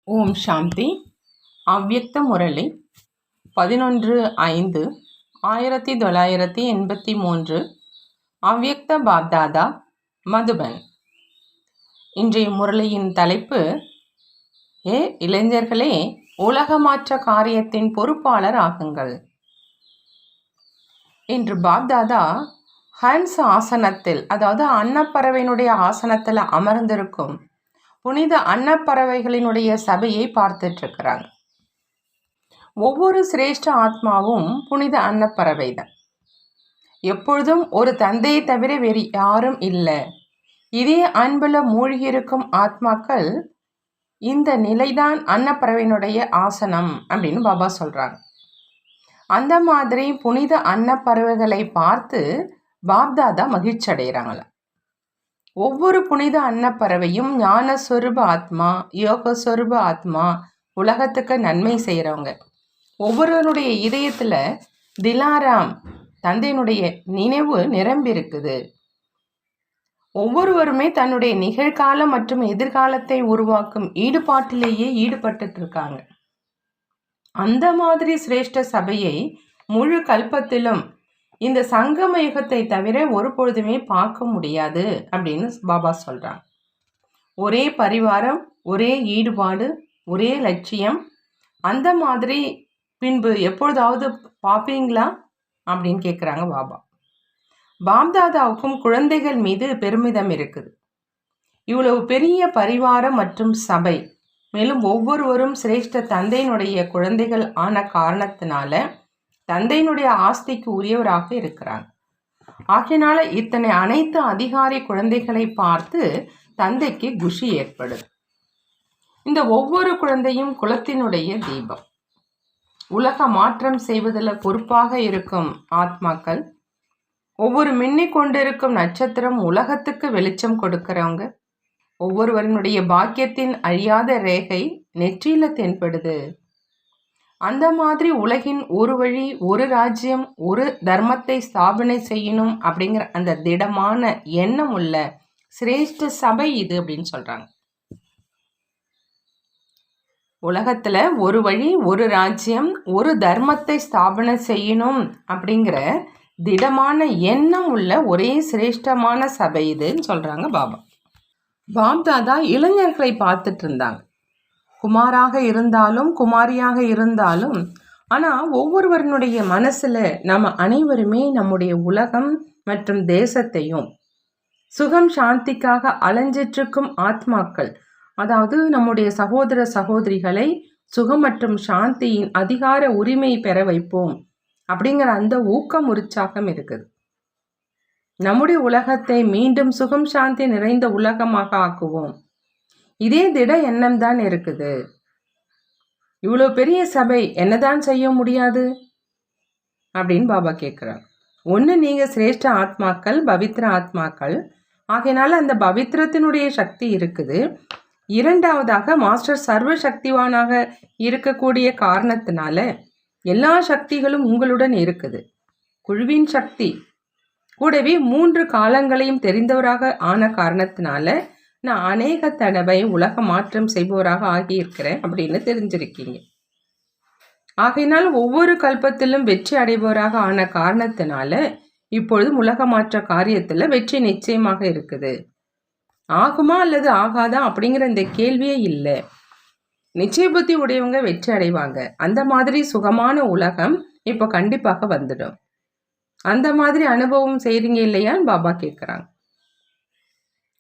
ஓம் சாந்தி. அவ்யக்த முரளி 11/5/1983. அவ்யக்த பாப்தாதா, மதுபன். இன்றைய முரளியின் தலைப்பு, ஏ இளைஞர்களே, உலக மாற்ற காரியத்தின் பொறுப்பாளர் ஆகுங்கள். இன்று பாப்தாதா ஹன்ஸ் ஆசனத்தில், அதாவது அன்னப்பறவையினுடைய ஆசனத்தில் அமர்ந்திருக்கும் புனித அன்னப்பறவைகளினுடைய சபையை பார்த்துட்டு இருக்கிறாங்க. ஒவ்வொரு சிரேஷ்ட ஆத்மாவும் புனித அன்னப்பறவை தான். எப்பொழுதும் ஒரு தந்தையை தவிர வேறு யாரும் இல்லை. இதே அன்புல மூழ்கியிருக்கும் ஆத்மாக்கள் இந்த நிலைதான் அன்னப்பறவையினுடைய ஆசனம் அப்படின்னு பாபா சொல்றாங்க. அந்த மாதிரி புனித அன்னப்பறவைகளை பார்த்து பாப்தாதா மகிழ்ச்சி அடைகிறாங்களா. ஒவ்வொரு புனித அன்னப்பறவையும் ஞான சொரூப ஆத்மா, யோக சொரூப ஆத்மா, உலகத்துக்கு நன்மை செய்கிறவங்க. ஒவ்வொருவருடைய இதயத்தில் திலாராம் தந்தையினுடைய நினைவு நிரம்பி இருக்குது. ஒவ்வொருவருமே தன்னுடைய நிகழ்காலம் மற்றும் எதிர்காலத்தை உருவாக்கும் ஈடுபாட்டிலேயே ஈடுபட்டு இருக்காங்க. அந்த மாதிரி சிரேஷ்ட சபையை முழு கல்பத்திலும் இந்த சங்கம யுகத்தை தவிர ஒரு பொழுதுமே பார்க்க முடியாது அப்படின்னு பாபா சொல்றாங்க. ஒரே பரிவாரம், ஒரே ஈடுபாடு, ஒரே லட்சியம். அந்த மாதிரி பின்பு எப்பொழுதாவது பார்ப்பீங்களா அப்படின்னு கேட்குறாங்க பாபா. பாப்தாதாவுக்கும் குழந்தைகள் மீது பெருமிதம் இருக்குது. இவ்வளவு பெரிய பரிவாரம் மற்றும் சபை, மேலும் ஒவ்வொருவரும் சிரேஷ்ட தந்தையினுடைய குழந்தைகள் ஆன காரணத்தினால தந்தையினுடைய ஆஸ்திக்கு உரியவராக இருக்கிறாங்க. ஆகையினால இத்தனை அனைத்து அதிகாரி குழந்தைகளை பார்த்து தந்தைக்கு குஷி ஏற்படுது. இந்த ஒவ்வொரு குழந்தையும் குலத்தினுடைய தீபம். உலக மாற்றம் செய்வதில் பொறுப்பாக இருக்கும் ஆத்மாக்கள். ஒவ்வொரு மின்னிக் கொண்டிருக்கும் நட்சத்திரம் உலகத்துக்கு வெளிச்சம் கொடுக்கிறவங்க. ஒவ்வொருவரினுடைய பாக்கியத்தின் அழியாத ரேகை நெற்றியில தென்படுது. அந்த மாதிரி உலகின் ஒரு வழி, ஒரு ராஜ்யம், ஒரு தர்மத்தை ஸ்தாபனை செய்யணும் அப்படிங்கிற அந்த திடமான எண்ணம் உள்ள சிரேஷ்ட சபை இது அப்படின்னு சொல்றாங்க. உலகத்துல ஒரு வழி, ஒரு ராஜ்யம், ஒரு தர்மத்தை ஸ்தாபனை செய்யணும் அப்படிங்கிற திடமான எண்ணம் உள்ள ஒரே சிரேஷ்டமான சபை இதுன்னு சொல்றாங்க பாபா. பாப்தாதா இளைஞர்களை பார்த்துட்டு இருந்தாங்க. குமாராக இருந்தாலும் குமாரியாக இருந்தாலும், ஆனால் ஒவ்வொருவருடைய மனசில் நம்ம அனைவருமே நம்முடைய உலகம் மற்றும் தேசத்தையும் சுகம் சாந்திக்காக அலைஞ்சிட்ருக்கும் ஆத்மாக்கள், அதாவது நம்முடைய சகோதர சகோதரிகளை சுகம் மற்றும் சாந்தியின் அதிகார உரிமை பெற வைப்போம் அப்படிங்கிற அந்த ஊக்கம் உற்சாகம் இருக்குது. நம்முடைய உலகத்தை மீண்டும் சுகம் சாந்தி நிறைந்த உலகமாக ஆக்குவோம். இதே திட எண்ணம் தான் இருக்குது. இவ்வளோ பெரிய சபை என்னதான் செய்ய முடியாது அப்படின்னு பாபா கேட்குறாங்க. ஒன்று, நீங்கள் சிரேஷ்ட ஆத்மாக்கள், பவித்ர ஆத்மாக்கள், ஆகையினால அந்த பவித்திரத்தினுடைய சக்தி இருக்குது. இரண்டாவதாக மாஸ்டர் சர்வ சக்திவானாக இருக்கக்கூடிய காரணத்தினால எல்லா சக்திகளும் உங்களுடன் இருக்குது. குழுவின் சக்தி கூடவே 3 காலங்களையும் தெரிந்தவராக ஆன காரணத்தினால நான் அநேக தடவை உலக மாற்றம் செய்பவராக ஆகியிருக்கிறேன் அப்படின்னு தெரிஞ்சிருக்கீங்க. ஆகையினால் ஒவ்வொரு கல்பத்திலும் வெற்றி அடைபவராக ஆன காரணத்தினால இப்பொழுது உலக மாற்ற காரியத்தில் வெற்றி நிச்சயமாக இருக்குது. ஆகுமா அல்லது ஆகாதா அப்படிங்கிற இந்த கேள்வியே இல்லை. நிச்சய புத்தி உடையவங்க வெற்றி அடைவாங்க. அந்த மாதிரி சுகமான உலகம் இப்போ கண்டிப்பாக வந்துடும். அந்த மாதிரி அனுபவம் செய்றீங்க இல்லையான்னு பாபா கேட்குறாங்க.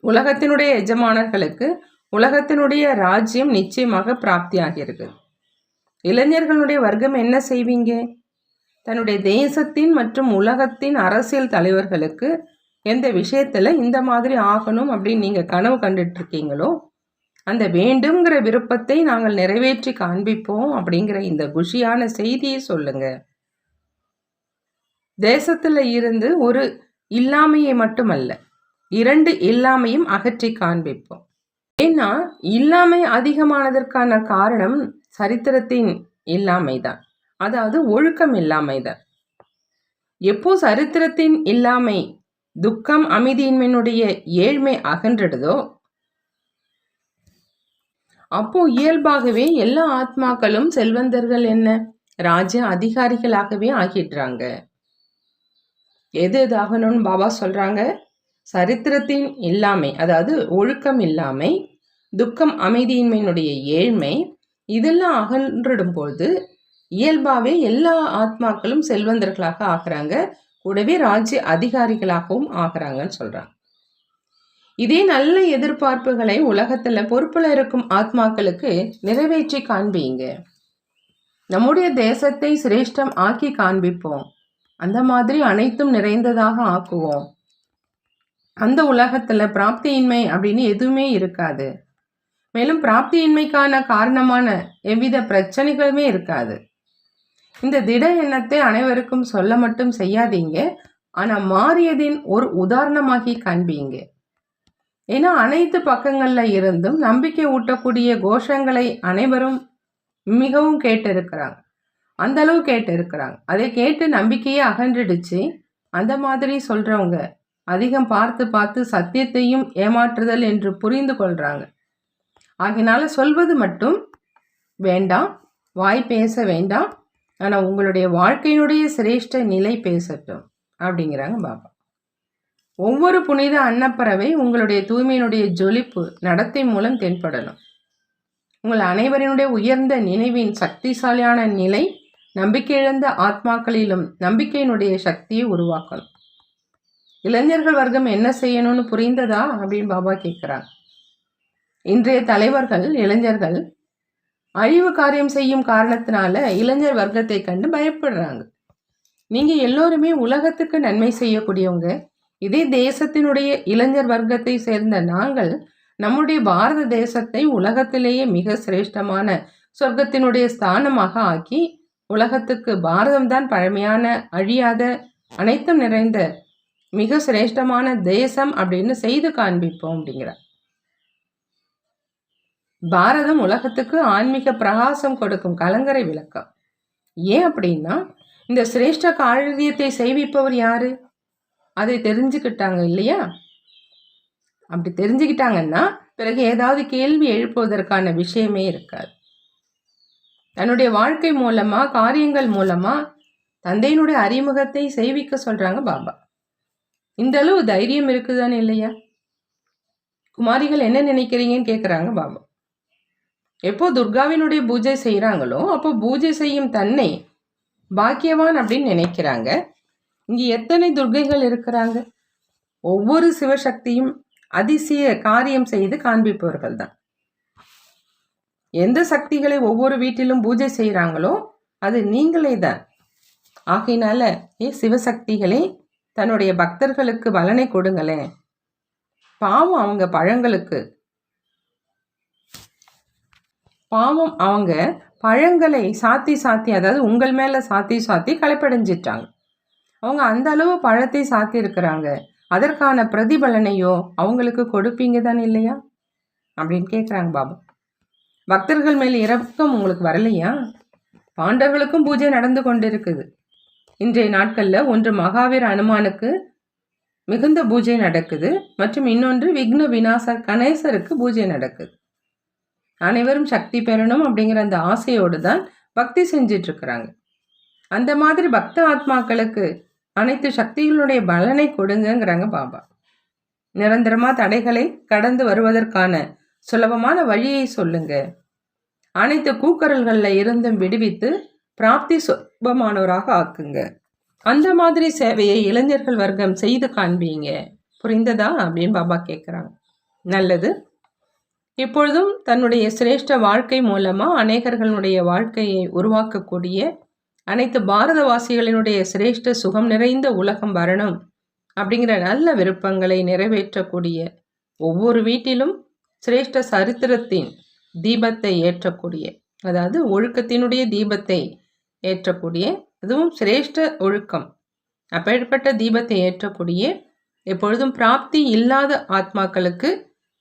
உலகத்தினுடைய எஜமானர்களுக்கு உலகத்தினுடைய ராஜ்யம் நிச்சயமாக பிராப்தியாகிறது. இளைஞர்களுடைய வர்க்கம் என்ன செய்வீங்க? தன்னுடைய தேசத்தின் மற்றும் உலகத்தின் அரசியல் தலைவர்களுக்கு எந்த விஷயத்தில் இந்த மாதிரி ஆகணும் அப்படின்னு நீங்கள் கனவு கண்டுட்டு இருக்கீங்களோ அந்த வேண்டுங்கிற விருப்பத்தை நாங்கள் நிறைவேற்றி காண்பிப்போம் அப்படிங்கிற இந்த குஷியான செய்தியை சொல்லுங்க. தேசத்தில் இருந்து ஒரு இல்லாமையை மட்டுமல்ல, 2 இல்லாமையும் அகற்றி காண்பிப்போம். ஏன்னா இல்லாமை அதிகமானதற்கான காரணம் சரித்திரத்தின் இல்லாமைதான், அதாவது ஒழுக்கம் இல்லாமைதான். எப்போ சரித்திரத்தின் இல்லாமை, துக்கம், அமைதியின்மையினுடைய ஏழ்மை அகன்றிடுதோ அப்போ இயல்பாகவே எல்லா ஆத்மாக்களும் செல்வந்தர்கள் என்ன ராஜ்ய அதிகாரிகளாகவே ஆகிடுறாங்க. எது எதாகணும்னு பாபா சொல்றாங்க? சரித்திரத்தின் இல்லாமை, அதாவது ஒழுக்கம் இல்லாமை, துக்கம், அமைதியின்மையினுடைய ஏழ்மை, இதெல்லாம் அகன்றிடும் பொழுது இயல்பாகவே எல்லா ஆத்மாக்களும் செல்வந்தர்களாக ஆகிறாங்க, கூடவே ராஜ்ய அதிகாரிகளாகவும் ஆகிறாங்கன்னு சொல்றாங்க. இதே நல்ல எதிர்பார்ப்புகளை உலகத்துல பொறுப்புல இருக்கும் ஆத்மாக்களுக்கு நிறைவேற்றி காண்பீங்க. நம்முடைய தேசத்தை சிரேஷ்டம் ஆக்கி காண்பிப்போம். அந்த மாதிரி அனைத்தும் நிறைந்ததாக ஆக்குவோம். அந்த உலகத்துல பிராப்தியின்மை அப்படின்னு எதுவுமே இருக்காது. மேலும் பிராப்தியின்மைக்கான காரணமான எவ்வித பிரச்சனைகளுமே இருக்காது. இந்த திட எண்ணத்தை அனைவருக்கும் சொல்ல மட்டும் செய்யாதீங்க, ஆனா மாறியதின் ஒரு உதாரணமாகி காண்பீங்க. ஏன்னா அனைத்து பக்கங்கள்ல இருந்தும் நம்பிக்கை ஊட்டக்கூடிய கோஷங்களை அனைவரும் மிகவும் கேட்டிருக்கிறாங்க. அந்த அளவு கேட்டிருக்கிறாங்க. அதை கேட்டு நம்பிக்கையே அகன்றுடுச்சு. அந்த மாதிரி சொல்றவங்க அதிகம் பார்த்து பார்த்து சத்தியத்தையும் ஏமாற்றுதல் என்று புரிந்து கொள்றாங்க. ஆகினால சொல்வது மட்டும் வேண்டாம், வாய் பேச வேண்டாம், ஆனால் உங்களுடைய வாழ்க்கையினுடைய சிரேஷ்ட நிலை பேசட்டும் அப்படிங்கிறாங்க பாபா. ஒவ்வொரு புனித அன்னப்பறவை உங்களுடைய தூய்மையினுடைய ஜொலிப்பு நடத்தை மூலம் தென்படணும். உங்கள் அனைவரினுடைய உயர்ந்த நினைவின் சக்திசாலியான நிலை நம்பிக்கை இழந்த ஆத்மாக்களிலும் நம்பிக்கையினுடைய சக்தியை உருவாக்கணும். இளைஞர்கள் வர்க்கம் என்ன செய்யணும்னு புரிந்ததா அப்படின்னு பாபா கேட்குறாங்க. இன்றைய தலைவர்கள் இளைஞர்கள் அழிவு காரியம் செய்யும் காரணத்தினால இளைஞர் வர்க்கத்தை கண்டு பயப்படுறாங்க. நீங்க எல்லோருமே உலகத்துக்கு நன்மை செய்யக்கூடியவங்க. இதே தேசத்தினுடைய இளைஞர் வர்க்கத்தை சேர்ந்த நாங்கள் நம்முடைய பாரத தேசத்தை உலகத்திலேயே மிக சிரேஷ்டமான சொர்க்கத்தினுடைய ஸ்தானமாக ஆக்கி உலகத்துக்கு பாரதம்தான் பழமையான, அழியாத, அனைத்தும் நிறைந்த மிக சிரேஷ்டமான தேசம் அப்படின்னு செய்து காண்பிப்போம் அப்படிங்கிறார். பாரதம் உலகத்துக்கு ஆன்மீக பிரகாசம் கொடுக்கும் கலங்கரை விளக்கம். ஏன் அப்படின்னா இந்த சிரேஷ்ட காரியத்தை செய்விப்பவர் யாரு? அதை தெரிஞ்சுக்கிட்டாங்க இல்லையா? அப்படி தெரிஞ்சுக்கிட்டாங்கன்னா பிறகு ஏதாவது கேள்வி எழுப்புவதற்கான விஷயமே இருக்காது. தன்னுடைய வாழ்க்கை மூலமா, காரியங்கள் மூலமா தந்தையினுடைய அறிமுகத்தை செய்விக்க சொல்றாங்க பாபா. இந்த அளவு தைரியம் இருக்குதானே இல்லையா? குமாரிகள் என்ன நினைக்கிறீங்கன்னு கேட்குறாங்க பாபா. எப்போ துர்காவினுடைய பூஜை செய்கிறாங்களோ அப்போ பூஜை செய்யும் தன்னை பாக்கியவான் அப்படின்னு நினைக்கிறாங்க. இங்கே எத்தனை துர்கைகள் இருக்கிறாங்க? ஒவ்வொரு சிவசக்தியும் அதிசய காரியம் செய்து காண்பிப்பவர்கள் தான். எந்த சக்திகளை ஒவ்வொரு வீட்டிலும் பூஜை செய்கிறாங்களோ அது நீங்களே தான். ஆகையினால சிவசக்திகளே தன்னுடைய பக்தர்களுக்கு பலனை கொடுங்களேன். பாவம் அவங்க பழங்களுக்கு, பாவம் அவங்க பழங்களை சாத்தி சாத்தி, அதாவது உங்கள் மேலே சாத்தி சாத்தி களைப்படைஞ்சிட்டாங்க. அவங்க அந்த அளவு பழத்தை சாத்தி இருக்கிறாங்க. அதற்கான பிரதிபலனையோ அவங்களுக்கு கொடுப்பீங்க தானே இல்லையா அப்படின்னு கேட்குறாங்க பாபா. பக்தர்கள் மேல் இரக்கம் உங்களுக்கு வரலையா? பாண்டவர்களுக்கும் பூஜை நடந்து கொண்டு இருக்குது. இன்றைய நாட்களில் ஒன்று மகாவீர அனுமானுக்கு மிகுந்த பூஜை நடக்குது, மற்றும் இன்னொன்று விக்ன விநாச கணேசருக்கு பூஜை நடக்குது. அனைவரும் சக்தி பெறணும் அப்படிங்கிற அந்த ஆசையோடு தான் பக்தி செஞ்சிட்டு இருக்கிறாங்க. அந்த மாதிரி பக்த ஆத்மாக்களுக்கு அனைத்து சக்திகளுடைய பலனை கொடுங்கிறாங்க பாபா. நிரந்தரமா தடைகளை கடந்து வருவதற்கான சுலபமான வழியை சொல்லுங்க. அனைத்து கூக்குரல்கள்ல இருந்தும் விடுவித்து பிராப்தி சுலபமானவராக ஆக்குங்க. அந்த மாதிரி சேவையை இளைஞர்கள் வர்க்கம் செய்து காண்பீங்க. புரிந்ததா அப்படின்னு பாபா கேட்குறாங்க. நல்லது. இப்பொழுதும் தன்னுடைய சிரேஷ்ட வாழ்க்கை மூலமா அநேகர்களுடைய வாழ்க்கையை உருவாக்கக்கூடிய அனைத்து பாரதவாசிகளினுடைய சிரேஷ்ட சுகம் நிறைந்த உலகம் வரணும் அப்படிங்கிற நல்ல விருப்பங்களை நிறைவேற்றக்கூடிய, ஒவ்வொரு வீட்டிலும் சிரேஷ்ட சரித்திரத்தின் தீபத்தை ஏற்றக்கூடிய, அதாவது ஒழுக்கத்தினுடைய தீபத்தை ஏற்றக்கூடிய, அதுவும் சிரேஷ்ட ஒழுக்கம், அப்பேற்பட்ட தீபத்தை ஏற்றக்கூடிய, எப்பொழுதும் பிராப்தி இல்லாத ஆத்மாக்களுக்கு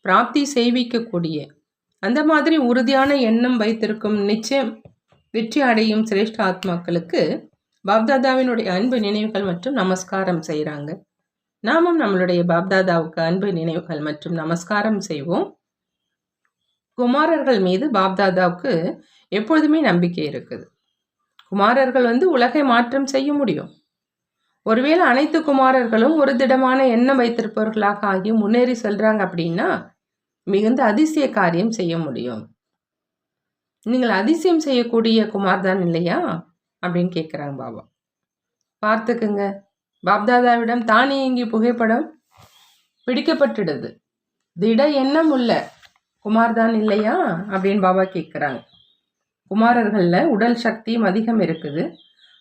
பிராப்தி செய்விக்கக்கூடிய, அந்த மாதிரி உறுதியான எண்ணம் வைத்திருக்கும் நிச்சயம் வெற்றி அடையும் சிரேஷ்ட ஆத்மாக்களுக்கு பாப்தாதாவினுடைய அன்பு நினைவுகள் மற்றும் நமஸ்காரம் செய்கிறாங்க. நாமும் நம்மளுடைய பாப்தாதாவுக்கு அன்பு நினைவுகள் மற்றும் நமஸ்காரம் செய்வோம். குமாரர்கள் மீது பாப்தாதாவுக்கு எப்பொழுதுமே நம்பிக்கை இருக்குது. குமாரர்கள் உலகை மாற்றம் செய்ய முடியும். ஒருவேளை அனைத்து குமாரர்களும் ஒரு திடமான எண்ணம் வைத்திருப்பவர்களாக ஆகி முன்னேறி செல்றாங்க அப்படின்னா மிகுந்த அதிசய காரியம் செய்ய முடியும். நீங்கள் அதிசயம் செய்யக்கூடிய குமார் தான் இல்லையா அப்படின்னு கேட்குறாங்க பாபா. பார்த்துக்குங்க, பாப்தாதாவிடம் தானியங்கி புகைப்படம் பிடிக்கப்பட்டுடுது. திட எண்ணம் உள்ள குமார் தான் இல்லையா அப்படின்னு பாபா கேட்குறாங்க. குமாரர்களில் உடல் சக்தியும் அதிகம் இருக்குது.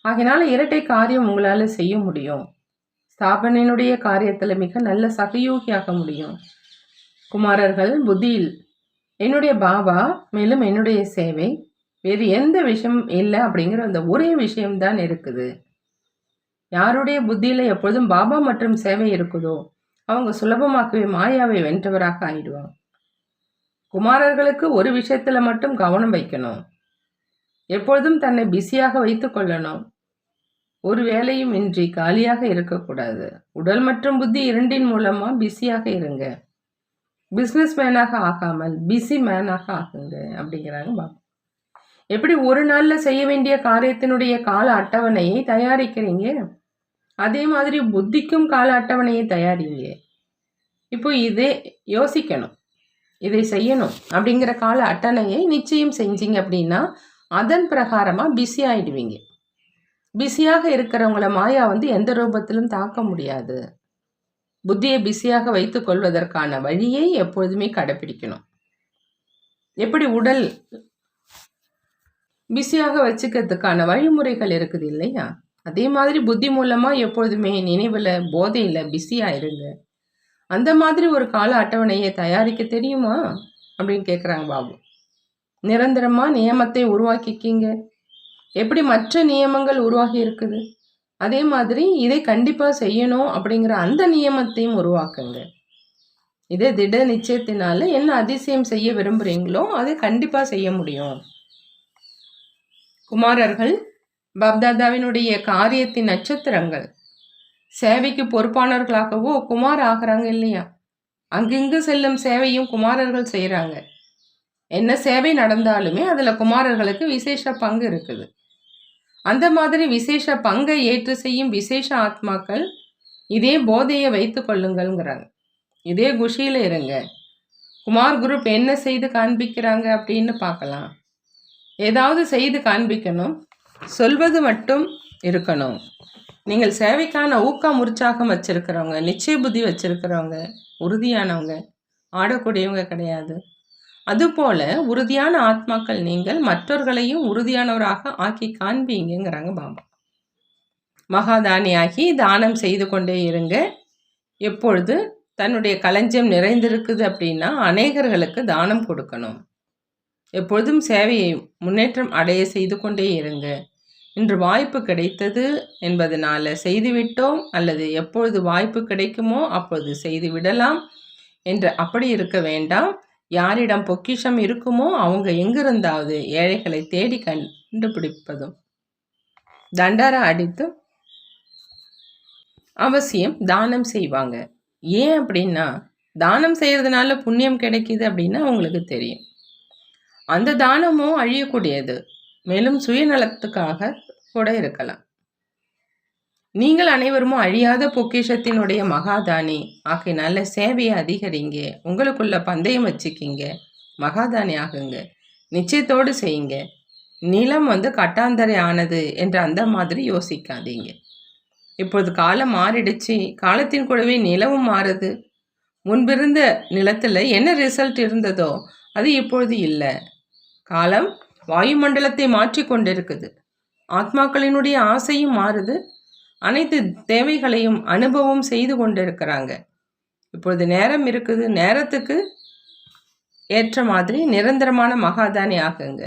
ஆகினால இரட்டை காரியம் உங்களால் செய்ய முடியும். ஸ்தாபனையினுடைய காரியத்தில் மிக நல்ல சகயோகியாக முடியும். குமாரர்கள் புத்தியில் என்னுடைய பாபா மேலும் என்னுடைய சேவை வேறு எந்த விஷயம் இல்லை அப்படிங்கிற அந்த ஒரே விஷயம்தான் இருக்குது. யாருடைய புத்தியில் எப்பொழுதும் பாபா மற்றும் சேவை இருக்குதோ அவங்க சுலபமாகவே மாயாவை வென்றவராக ஆயிடுவாங்க. குமாரர்களுக்கு ஒரு விஷயத்தில் மட்டும் கவனம் வைக்கணும். எப்பொழுதும் தன்னை பிஸியாக வைத்து கொள்ளணும். ஒரு வேலையும் இன்றி காலியாக இருக்கக்கூடாது. உடல் மற்றும் புத்தி இரண்டின் மூலமா பிஸியாக இருங்க. பிஸ்னஸ் மேனாக ஆகாமல் பிஸி மேனாக ஆகுங்க அப்படிங்கிறாங்க பாபா. எப்படி ஒரு நாளில் செய்ய வேண்டிய காரியத்தினுடைய கால அட்டவணையை தயாரிக்கிறீங்க, அதே மாதிரி புத்திக்கும் கால அட்டவணையை தயாரிங்க. இப்போ இதே யோசிக்கணும், இதை செய்யணும் அப்படிங்கிற கால அட்டவணையை நிச்சயம் செஞ்சீங்க அப்படின்னா அதன் பிரகாரமாக பிஸி ஆகிடுவீங்க. பிஸியாக இருக்கிறவங்கள மாயா எந்த ரூபத்திலும் தாக்க முடியாது. புத்தியை பிஸியாக வைத்துக் கொள்வதற்கான வழியை எப்பொழுதுமே கடைபிடிக்கணும். எப்படி உடல் பிஸியாக வச்சுக்கிறதுக்கான வழிமுறைகள் இருக்குது இல்லையா, அதே மாதிரி புத்தி மூலமாக எப்பொழுதுமே நினைவில் போதையில் பிஸியாக இருங்க. அந்த மாதிரி ஒரு கால அட்டவணையை தயாரிக்க தெரியுமா அப்படின்னு கேட்குறாங்க பாபு. நிரந்தரமாக நியமத்தை உருவாக்கிக்கிங்க. எப்படி மற்ற நியமங்கள் உருவாகி இருக்குது அதே மாதிரி இதை கண்டிப்பாக செய்யணும் அப்படிங்கிற அந்த நியமத்தையும் உருவாக்குங்க. இதே திட நிச்சயத்தினால என்ன அதிசயம் செய்ய விரும்புகிறீங்களோ அதை கண்டிப்பாக செய்ய முடியும். குமாரர்கள் பாப்தாதாவினுடைய காரியத்தின் நட்சத்திரங்கள். சேவைக்கு பொறுப்பானவர்களாகவோ குமார் ஆகிறாங்க இல்லையா, அங்கிங்கு செல்லும் சேவையும் குமாரர்கள் செய்கிறாங்க. என்ன சேவை நடந்தாலுமே அதில் குமாரர்களுக்கு விசேஷ பங்கு இருக்குது. அந்த மாதிரி விசேஷ பங்கை ஏற்று செய்யும் விசேஷ ஆத்மாக்கள் இதே போதையை வைத்து கொள்ளுங்கள்ங்கிறாங்க. இதே குஷியில் இருங்க. குமார் குரூப் என்ன செய்து காண்பிக்கிறாங்க அப்படின்னு பார்க்கலாம். ஏதாவது செய்து காண்பிக்கணும், சொல்வது மட்டும் இருக்கணும். நீங்கள் சேவைக்கான ஊக்கம் உற்சாகம் வச்சுருக்கிறவங்க, நிச்சய புத்தி வச்சுருக்கிறவங்க, உறுதியானவங்க, ஆடக்கூடியவங்க கிடையாது. அதுபோல உறுதியான ஆத்மாக்கள் நீங்கள் மற்றவர்களையும் உறுதியானவராக ஆக்கி காண்பீங்கிறாங்க பாபா. மகாதானியாகி தானம் செய்து கொண்டே இருங்க. எப்பொழுது தன்னுடைய களஞ்சியம் நிறைந்திருக்குது அப்படின்னா அநேகர்களுக்கு தானம் கொடுக்கணும். எப்பொழுதும் சேவையை முன்னேற்றம் அடைய செய்து கொண்டே இருங்க. இன்று வாய்ப்பு கிடைத்தது என்பதனால செய்துவிட்டோம், அல்லது எப்பொழுது வாய்ப்பு கிடைக்குமோ அப்பொழுது செய்து விடலாம் என்று அப்படி இருக்க வேண்டாம். யாரிடம் பொக்கிஷம் இருக்குமோ அவங்க எங்கிருந்தாவது ஏழைகளை தேடி கண்டுபிடிப்பதும் தண்டாரா அடித்து அவசியம் தானம் செய்வாங்க. ஏன் அப்படின்னா தானம் செய்யறதுனால புண்ணியம் கிடைக்குது அப்படின்னா உங்களுக்கு தெரியும். அந்த தானமும் அழியக்கூடியது, மேலும் சுயநலத்துக்காக கூட இருக்கலாம். நீங்கள் அனைவரும் அழியாத பொக்கிஷத்தினுடைய மகாதானி ஆகையினால சேவையை அதிகரிங்க. உங்களுக்குள்ள பந்தயம் வச்சுக்கிங்க, மகாதானி ஆகுங்க, நிச்சயத்தோடு செய்யுங்க. நிலம் கட்டாந்தரை ஆனது என்று அந்த மாதிரி யோசிக்காதீங்க. இப்போது காலம் மாறிடுச்சு, காலத்தின் கூடவே நிலவும் மாறுது. முன்பிருந்த நிலத்தில் என்ன ரிசல்ட் இருந்ததோ அது இப்பொழுது இல்லை. காலம் வாயுமண்டலத்தை மாற்றி கொண்டிருக்குது. ஆத்மாக்களினுடைய ஆசையும் மாறுது. அனைத்து தேவைகளையும் அனுபவம் செய்து கொண்டிருக்கிறாங்க. இப்பொழுது நேரம் இருக்குது. நேரத்துக்கு ஏற்ற மாதிரி நிரந்தரமான மகாதானி ஆகுங்க.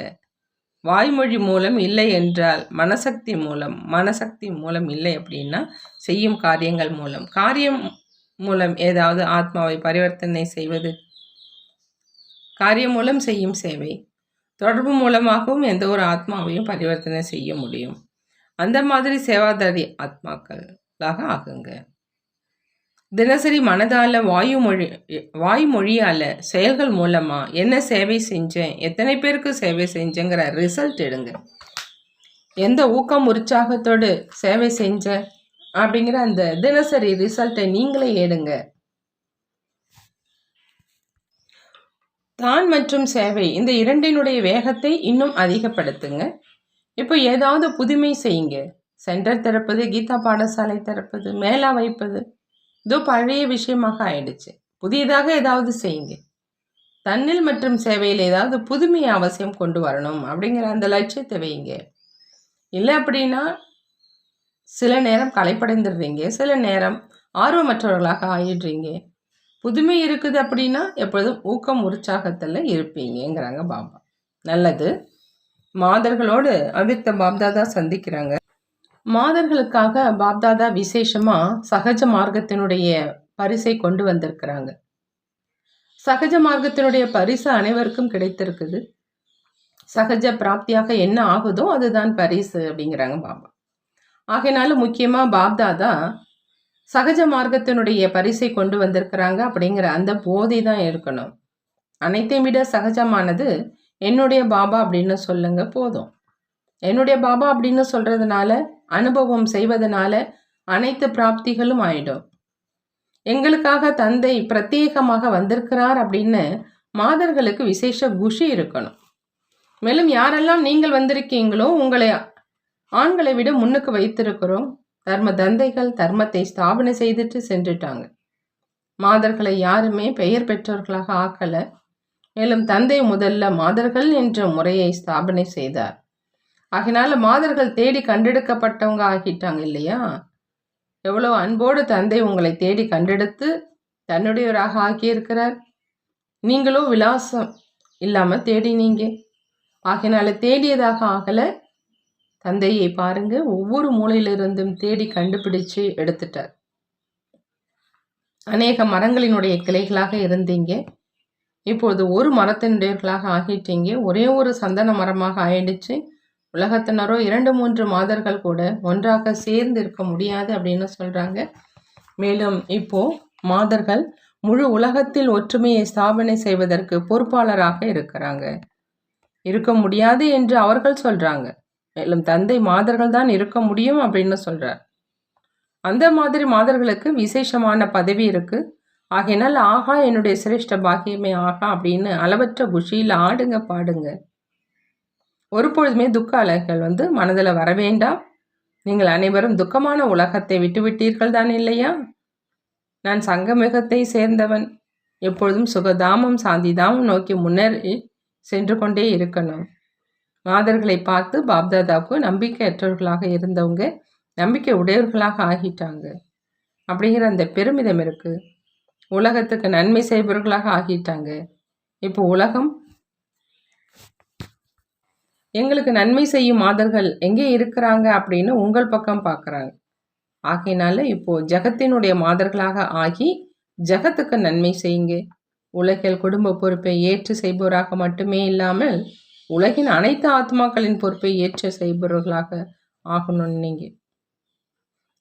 வாய்மொழி மூலம் இல்லை என்றால் மனசக்தி மூலம், மனசக்தி மூலம் இல்லை அப்படின்னா செய்யும் காரியங்கள் மூலம். காரியம் மூலம் ஏதாவது ஆத்மாவை பரிவர்த்தனை செய்வது, காரியம் மூலம் செய்யும் சேவை, தொடர்பு மூலமாகவும் எந்த ஒரு ஆத்மாவையும் பரிவர்த்தனை செய்ய முடியும். அந்த மாதிரி சேவாதாரி ஆத்மாக்களாக ஆகுங்க. தினசரி மனதால் வாய்மொழியால் செயல்கள் மூலமாக என்ன சேவை செஞ்சேன், எத்தனை பேருக்கு சேவை செஞ்சேங்கிற ரிசல்ட் எடுங்க. எந்த ஊக்கம் உற்சாகத்தோடு சேவை செஞ்ச அப்படிங்கிற அந்த தினசரி ரிசல்ட்டை நீங்களே எடுங்க. தான் மற்றும் சேவை இந்த இரண்டினுடைய வேகத்தை இன்னும் அதிகப்படுத்துங்க. இப்போ ஏதாவது புதுமை செய்யுங்க. சென்டர் திறப்பது, கீதா பாடசாலை திறப்பது, மேலா வைப்பது, இதோ பழைய விஷயமாக ஆயிடுச்சு. புதியதாக ஏதாவது செய்யுங்க. தன்னில் மற்றும் சேவையில் ஏதாவது புதுமையை அவசியம் கொண்டு வரணும் அப்படிங்கிற அந்த லட்சியத்தை வைங்க. இல்லை அப்படின்னா சில நேரம் களைப்படைந்துடுறீங்க, சில நேரம் ஆர்வமற்றவர்களாக ஆயிடுறீங்க. புதுமை இருக்குது அப்படின்னா எப்பொழுதும் ஊக்கம் உற்சாகத்தில் இருப்பீங்கிறாங்க பாபா. நல்லது. மாதர்களோடு அவ்யக்த பாப்தாதா சந்திக்கிறாங்க. மாதர்களுக்காக பாப்தாதா விசேஷமாக சகஜ மார்க்கத்தினுடைய பரிசை கொண்டு வந்திருக்கிறாங்க. சகஜ மார்க்கத்தினுடைய பரிசு அனைவருக்கும் கிடைத்திருக்குது. சகஜ பிராப்தியாக என்ன ஆகுதோ அதுதான் பரிசு அப்படிங்கிறாங்க பாபா. ஆகையினால முக்கியமாக பாப்தாதா சகஜ மார்க்கத்தினுடைய பரிசை கொண்டு வந்திருக்கிறாங்க அப்படிங்கிற அந்த போதை தான் இருக்கணும். அனைத்தையும் விட சகஜமானது என்னுடைய பாபா அப்படின்னு சொல்லுங்க போதும். என்னுடைய பாபா அப்படின்னு சொல்றதுனால, அனுபவம் செய்வதனால அனைத்து பிராப்திகளும் ஆயிடும். எங்களுக்காக தந்தை பிரத்யேகமாக வந்திருக்கிறார் அப்படின்னு மாதர்களுக்கு விசேஷ குஷி இருக்கணும். மேலும் யாரெல்லாம் நீங்கள் வந்திருக்கீங்களோ உங்களை ஆண்களை விட முன்னுக்கு வைத்திருக்கிறோம். தர்ம தந்தைகள் தர்மத்தை ஸ்தாபனை செய்துட்டு சென்றுட்டாங்க. மாதர்களை யாருமே பெயர் பெற்றவர்களாக ஆக்கலை. மேலும் தந்தை முதல்ல மாதர்கள் என்ற முறையை ஸ்தாபனை செய்தார். ஆகினால மாதர்கள் தேடி கண்டெடுக்கப்பட்டவங்க ஆகிட்டாங்க இல்லையா? எவ்வளோ அன்போடு தந்தை உங்களை தேடி கண்டெடுத்து தன்னுடையவராக ஆக்கியிருக்கிறார். நீங்களோ விலாசம் இல்லாமல் தேடினீங்க. ஆகினால தேடியதாக ஆகலை. தந்தையை பாருங்க, ஒவ்வொரு மூலையிலிருந்தும் தேடி கண்டுபிடிச்சு எடுத்துட்டார். அநேக மரங்களினுடைய கிளைகளாக இருந்தீங்க, இப்பொழுது ஒரு மரத்தினுடையவர்களாக ஆகிட்டீங்க. ஒரே ஒரு சந்தன மரமாக ஆயிடுச்சு. உலகத்தினரோ 2-3 மாதர்கள் கூட ஒன்றாக சேர்ந்து இருக்க முடியாது அப்படின்னு சொல்றாங்க. மேலும் இப்போ மாதர்கள் முழு உலகத்தில் ஒற்றுமையை ஸ்தாபனை செய்வதற்கு பொறுப்பாளராக இருக்கிறாங்க. இருக்க முடியாது என்று அவர்கள் சொல்றாங்க. மேலும் தந்தை மாதர்கள் தான் இருக்க முடியும் அப்படின்னு சொல்றார். அந்த மாதிரி மாதர்களுக்கு விசேஷமான பதவி இருக்கு. ஆகையினால் ஆகா என்னுடைய சிரேஷ்ட பாக்கியமே ஆகா அப்படின்னு அளவற்ற குஷியில் ஆடுங்க பாடுங்க. ஒரு பொழுதுமே துக்க அலைகள் மனதில் வர வேண்டாம். நீங்கள் அனைவரும் துக்கமான உலகத்தை விட்டுவிட்டீர்கள் தான் இல்லையா? நான் சங்கமிகத்தை சேர்ந்தவன். எப்பொழுதும் சுகதாமம் சாந்திதாமம் நோக்கி முன்னேறி சென்று கொண்டே இருக்கணும். மாதர்களை பார்த்து பாப்தாதாவுக்கு நம்பிக்கையற்றவர்களாக இருந்தவங்க நம்பிக்கை உடையவர்களாக ஆகிட்டாங்க அப்படிங்கிற அந்த பெருமிதம் இருக்கு. உலகத்துக்கு நன்மை செய்பவர்களாக ஆகிட்டாங்க. இப்போ உலகம் எங்களுக்கு நன்மை செய்யும் மாதர்கள் எங்கே இருக்கிறாங்க அப்படின்னு உங்கள் பக்கம் பார்க்குறாங்க. ஆகையினால இப்போ ஜகத்தினுடைய மாதர்களாக ஆகி ஜகத்துக்கு நன்மை செய்யுங்க. உலகில் குடும்ப பொறுப்பை ஏற்று செய்பவராக மட்டுமே இல்லாமல் உலகின் அனைத்து ஆத்மாக்களின் பொறுப்பை ஏற்று செய்பவர்களாக ஆகணும்னு நீங்கள்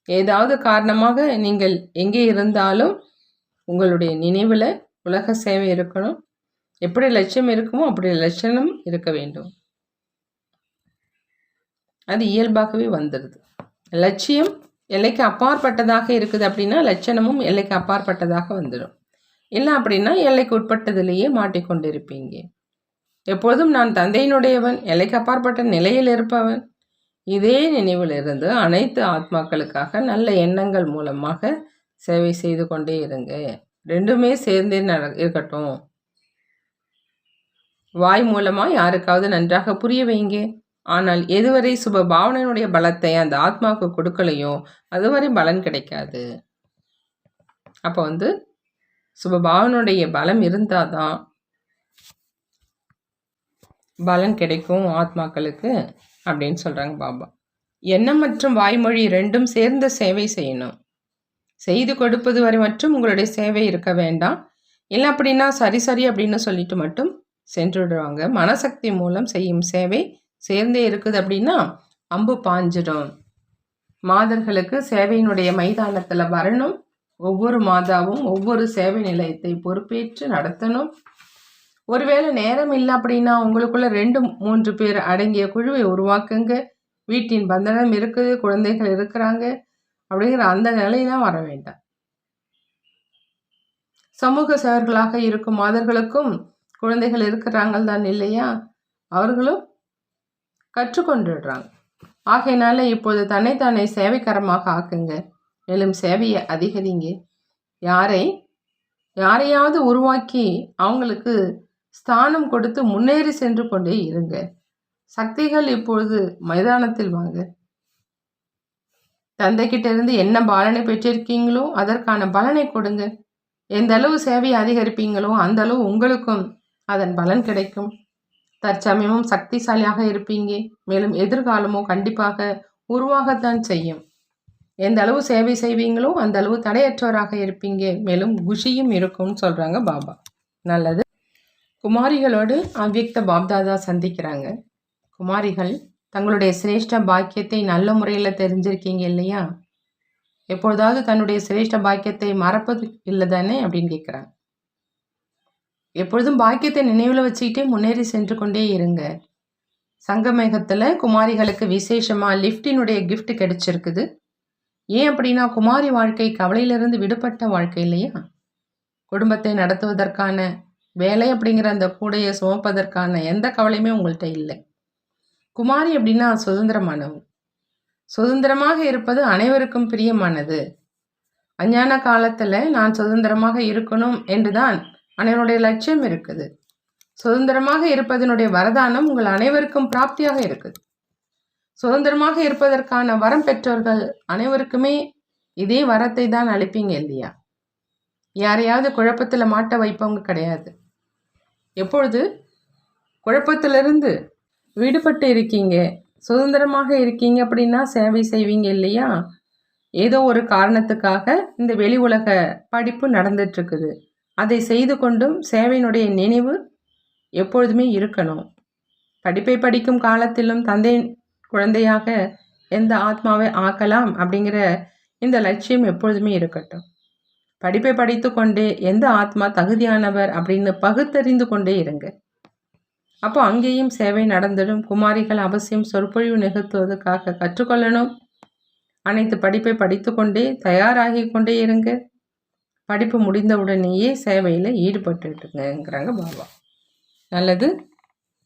ஏதாவது காரணமாக நீங்கள் எங்கே இருந்தாலும் உங்களுடைய நினைவில் உலக சேவை இருக்கணும். எப்படி லட்சியம் இருக்குமோ அப்படி லட்சணம் இருக்க வேண்டும். அது இயல்பாகவே வந்துடுது. லட்சியம் எல்லைக்கு அப்பாற்பட்டதாக இருக்குது அப்படின்னா லட்சணமும் எல்லைக்கு அப்பாற்பட்டதாக வந்துடும். இல்லை அப்படின்னா எல்லைக்கு உட்பட்டதிலேயே மாட்டிக்கொண்டிருப்பீங்க. எப்பொழுதும் நான் தந்தையினுடையவன், எல்லைக்கு அப்பாற்பட்ட நிலையில் இருப்பவன். இதே நினைவிலிருந்து அனைத்து ஆத்மாக்களுக்காக நல்ல எண்ணங்கள் மூலமாக சேவை செய்து கொண்டே இருங்க. ரெண்டுமே சேர்ந்தே இருக்கட்டும். வாய் மூலமாக யாருக்காவது நன்றாக புரிய வைங்க. ஆனால் எதுவரை சுப பாவனையினுடைய பலத்தை அந்த ஆத்மாவுக்கு கொடுக்கலையோ அதுவரை பலன் கிடைக்காது. அப்போ சுபபாவனுடைய பலம் இருந்தால் தான் பலன் கிடைக்கும் ஆத்மாக்களுக்கு அப்படின்னு சொல்கிறாங்க பாபா. எண்ணம் மற்றும் வாய்மொழி ரெண்டும் சேர்ந்த சேவை செய்யணும். செய்து கொடுப்பது வரை மட்டும் உங்களுடைய சேவை இருக்க வேண்டாம். இல்லை அப்படின்னா சரி அப்படின்னு சொல்லிட்டு மட்டும் சென்று விடுவாங்க. மனசக்தி மூலம் செய்யும் சேவை சேர்ந்தே இருக்குது அப்படின்னா அம்பு பாஞ்சிடும். மாதர்களுக்கு சேவையினுடைய மைதானத்தில் வரணும். ஒவ்வொரு மாதாவும் ஒவ்வொரு சேவை நிலையத்தை பொறுப்பேற்று நடத்தணும். ஒருவேளை நேரம் இல்லை அப்படின்னா உங்களுக்குள்ள 2-3 பேர் அடங்கிய குழுவை உருவாக்குங்க. வீட்டின் பந்தனம் இருக்குது, குழந்தைகள் இருக்கிறாங்க அப்படிங்கிற அந்த நிலையெல்லாம் வர வேண்டாம். சமூக சேவர்களாக இருக்கும் மாதர்களுக்கும் குழந்தைகள் இருக்கிறாங்க தான் இல்லையா, அவர்களும் கற்றுக்கொண்டுடுறாங்க. ஆகையினால இப்போது தன்னைத்தானே சேவைக்கரமாக ஆக்குங்க. மேலும் சேவையை அதிகரிங்க. யாரையாவது உருவாக்கி அவங்களுக்கு ஸ்தானம் கொடுத்து முன்னேறி சென்று கொண்டே இருங்க. சக்திகள் இப்பொழுது மைதானத்தில் வாங்க. தந்தைக்கிட்ட இருந்து என்ன பலனை பெற்றிருக்கீங்களோ அதற்கான பலனை கொடுங்க. எந்த அளவு சேவையை அதிகரிப்பீங்களோ அந்த அளவு உங்களுக்கும் அதன் பலன் கிடைக்கும். தற்சமயமும் சக்திசாலியாக இருப்பீங்க. மேலும் எதிர்காலமோ கண்டிப்பாக உருவாகத்தான் செய்யும். எந்த அளவு சேவை செய்வீங்களோ அந்த அளவு தடையற்றவராக இருப்பீங்க. மேலும் குஷியும் இருக்கும்னு சொல்கிறாங்க பாபா. நல்லது. குமாரிகளோடு அவ்வியக்த பாப்தாதா சந்திக்கிறாங்க. குமாரிகள் தங்களுடைய சிரேஷ்ட பாக்கியத்தை நல்ல முறையில் தெரிஞ்சிருக்கீங்க இல்லையா? எப்பொழுதாவது தன்னுடைய சிரேஷ்ட பாக்கியத்தை மறப்பது இல்லை தானே அப்படின்னு கேட்குறாங்க. எப்பொழுதும் பாக்கியத்தை நினைவில் வச்சுக்கிட்டே முன்னேறி சென்று கொண்டே இருங்க. சங்கமேகத்தில் குமாரிகளுக்கு விசேஷமாக லிஃப்டினுடைய கிஃப்ட் கிடைச்சிருக்குது. ஏன் அப்படின்னா குமாரி வாழ்க்கை கவலையிலிருந்து விடுபட்ட வாழ்க்கை இல்லையா? குடும்பத்தை நடத்துவதற்கான வேலை அப்படிங்கிற அந்த கூடையை சுமப்பதற்கான எந்த கவலையுமே உங்கள்கிட்ட இல்லை. குமாரி அப்படின்னா சுதந்திரமானவங்க. சுதந்திரமாக இருப்பது அனைவருக்கும் பிரியமானது. அஞ்ஞான காலத்தில் நான் சுதந்திரமாக இருக்கணும் என்றுதான் அனைவருடைய லட்சியம் இருக்குது. சுதந்திரமாக இருப்பதனுடைய வரதானம் உங்கள் அனைவருக்கும் பிராப்தியாக இருக்குது. சுதந்திரமாக இருப்பதற்கான வரம் பெற்றவர்கள் அனைவருக்குமே இதே வரத்தை தான் அளிப்பீங்க இல்லையா? யாரையாவது குழப்பத்தில் மாட்ட வைப்பவங்க கிடையாது. எப்பொழுது குழப்பத்திலிருந்து விடுபட்டு இருக்கீங்க, சுதந்திரமாக இருக்கீங்க அப்படின்னா சேவை செய்வீங்க இல்லையா? ஏதோ ஒரு காரணத்துக்காக இந்த வெளி உலக படிப்பு நடந்துட்டுருக்குது. அதை செய்து கொண்டும் சேவையினுடைய நினைவு எப்பொழுதுமே இருக்கணும். படிப்பை படிக்கும் காலத்திலும் தந்தை குழந்தையாக எந்த ஆத்மாவை ஆக்கலாம் அப்படிங்கிற இந்த லட்சியம் எப்பொழுதுமே இருக்கட்டும். படிப்பை படித்து கொண்டே எந்த ஆத்மா தகுதியானவர் அப்படின்னு பகுத்தறிந்து கொண்டே இருங்க. அப்போ அங்கேயும் சேவை நடந்துடும். குமாரிகள் அவசியம் சொற்பொழிவு நிகழ்த்துவதற்காக கற்றுக்கொள்ளணும். அனைத்து படிப்பை படித்து கொண்டே தயாராகி கொண்டே இருங்க. படிப்பு முடிந்த உடனேயே சேவையில் ஈடுபட்டுட்டுங்கிறாங்க பாபா. நல்லது.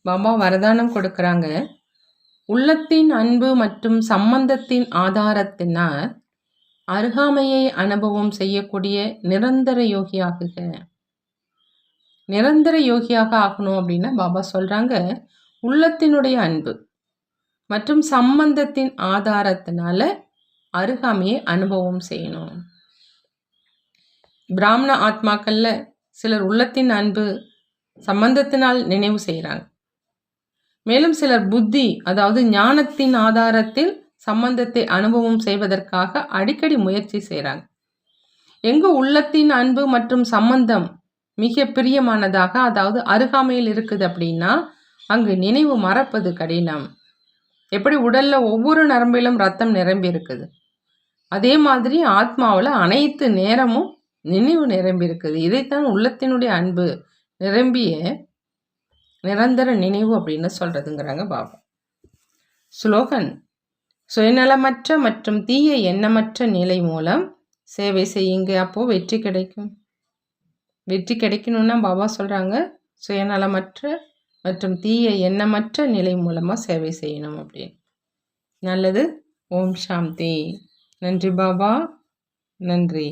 பாபா வரதானம் கொடுக்குறாங்க. உள்ளத்தின் அன்பு மற்றும் சம்பந்தத்தின் ஆதாரத்தினால் அருகாமையை அனுபவம் செய்யக்கூடிய நிரந்தர யோகியாகுக. நிரந்தர யோகியாக ஆகணும் அப்படின்னா பாபா சொல்கிறாங்க, உள்ளத்தினுடைய அன்பு மற்றும் சம்பந்தத்தின் ஆதாரத்தினால அருகாமையை அனுபவம் செய்யணும். பிராமண ஆத்மாக்களில் சிலர் உள்ளத்தின் அன்பு சம்பந்தத்தினால் நினைவு செய்கிறாங்க. மேலும் சிலர் புத்தி அதாவது ஞானத்தின் ஆதாரத்தில் சம்பந்தத்தை அனுபவம் செய்வதற்காக அடிக்கடி முயற்சி செய்கிறாங்க. எங்கு உள்ளத்தின் அன்பு மற்றும் சம்பந்தம் மிக பிரியமானதாக அதாவது அருகாமையில் இருக்குது அப்படின்னா அங்கு நினைவு மறப்பது கடினம். எப்படி உடல்ல ஒவ்வொரு நரம்பிலும் ரத்தம் நிரம்பி இருக்குது, அதே மாதிரி ஆத்மாவில் அனைத்து நேரமும் நினைவு நிரம்பி இருக்குது. இதைத்தான் உள்ளத்தினுடைய அன்பு நிரம்பிய நிரந்தர நினைவு அப்படின்னு சொல்றதுங்கிறாங்க பாபா. ஸ்லோகன்: சுயநலமற்ற மற்றும் தீய எண்ணமற்ற நிலை மூலம் சேவை செய்யுங்க, அப்போ வெற்றி கிடைக்கும். வெற்றி கிடைக்கணும்னா பாபா சொல்றாங்க சுயநலமற்ற மற்றும் தீய எண்ணமற்ற நிலை மூலமாக சேவை செய்யணும் அப்படின்னு. நல்லது. ஓம் சாந்தி. நன்றி பாபா. நன்றி.